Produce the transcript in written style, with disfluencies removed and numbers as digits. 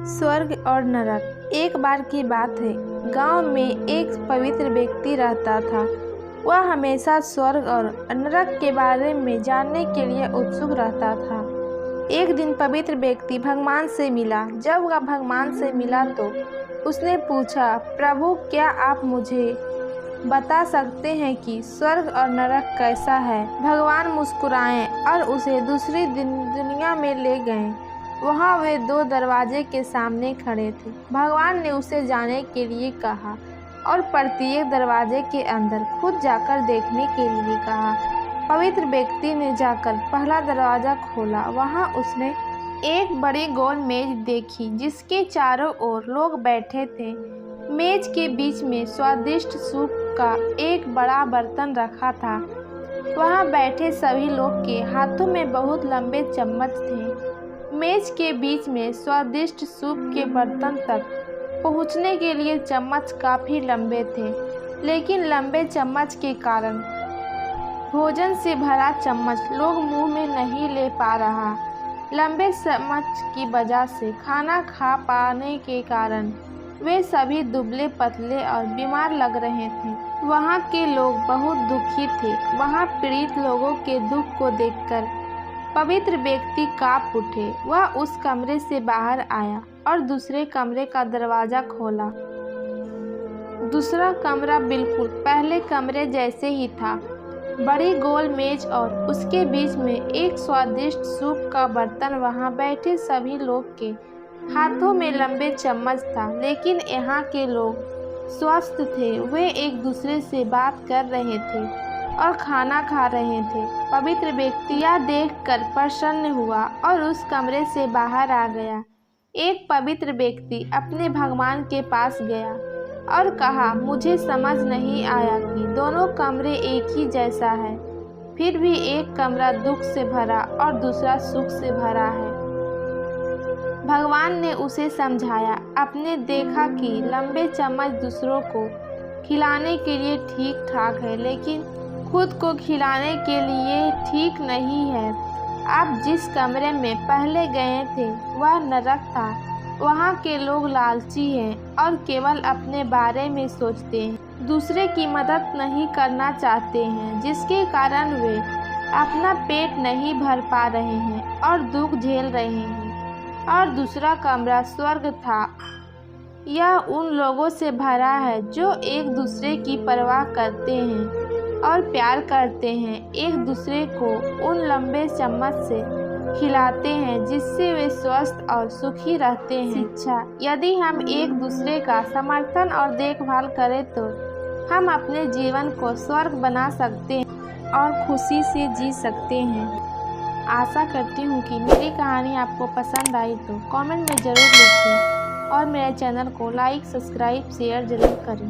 स्वर्ग और नरक। एक बार की बात है, गांव में एक पवित्र व्यक्ति रहता था। वह हमेशा स्वर्ग और नरक के बारे में जानने के लिए उत्सुक रहता था। एक दिन पवित्र व्यक्ति भगवान से मिला। जब वह भगवान से मिला तो उसने पूछा, प्रभु, क्या आप मुझे बता सकते हैं कि स्वर्ग और नरक कैसा है? भगवान मुस्कुराए और उसे दूसरी दुनिया में ले गए। वहाँ वे दो दरवाजे के सामने खड़े थे। भगवान ने उसे जाने के लिए कहा और प्रत्येक दरवाजे के अंदर खुद जाकर देखने के लिए कहा। पवित्र व्यक्ति ने जाकर पहला दरवाज़ा खोला। वहाँ उसने एक बड़ी गोल मेज देखी जिसके चारों ओर लोग बैठे थे। मेज के बीच में स्वादिष्ट सूप का एक बड़ा बर्तन रखा था। वहाँ बैठे सभी लोग के हाथों में बहुत लंबे चम्मच थे। मेज के बीच में स्वादिष्ट सूप के बर्तन तक पहुँचने के लिए चम्मच काफ़ी लंबे थे, लेकिन लंबे चम्मच के कारण भोजन से भरा चम्मच लोग मुंह में नहीं ले पा रहा। लंबे चम्मच की वजह से खाना खा पाने के कारण वे सभी दुबले पतले और बीमार लग रहे थे। वहाँ के लोग बहुत दुखी थे। वहाँ पीड़ित लोगों के दुख को देखकर पवित्र व्यक्ति काँप उठे। वह उस कमरे से बाहर आया और दूसरे कमरे का दरवाज़ा खोला। दूसरा कमरा बिल्कुल पहले कमरे जैसे ही था। बड़ी गोल मेज और उसके बीच में एक स्वादिष्ट सूप का बर्तन। वहाँ बैठे सभी लोग के हाथों में लंबे चम्मच था, लेकिन यहाँ के लोग स्वस्थ थे। वे एक दूसरे से बात कर रहे थे और खाना खा रहे थे। पवित्र व्यक्ति यह देखकर प्रसन्न हुआ और उस कमरे से बाहर आ गया। एक पवित्र व्यक्ति अपने भगवान के पास गया और कहा, मुझे समझ नहीं आया कि दोनों कमरे एक ही जैसा है, फिर भी एक कमरा दुख से भरा और दूसरा सुख से भरा है। भगवान ने उसे समझाया। आपने देखा कि लंबे चम्मच दूसरों को खिलाने के लिए ठीक ठाक है, लेकिन खुद को खिलाने के लिए ठीक नहीं है। आप जिस कमरे में पहले गए थे वह नरक था। वहाँ के लोग लालची हैं और केवल अपने बारे में सोचते हैं, दूसरे की मदद नहीं करना चाहते हैं, जिसके कारण वे अपना पेट नहीं भर पा रहे हैं और दुख झेल रहे हैं। और दूसरा कमरा स्वर्ग था। यह उन लोगों से भरा है जो एक दूसरे की परवाह करते हैं और प्यार करते हैं, एक दूसरे को उन लंबे चम्मच से खिलाते हैं जिससे वे स्वस्थ और सुखी रहते हैं। शिक्षा। यदि हम एक दूसरे का समर्थन और देखभाल करें तो हम अपने जीवन को स्वर्ग बना सकते हैं और खुशी से जी सकते हैं। आशा करती हूँ कि मेरी कहानी आपको पसंद आई तो कमेंट में ज़रूर लिखें और मेरे चैनल को लाइक, सब्सक्राइब, शेयर ज़रूर करें।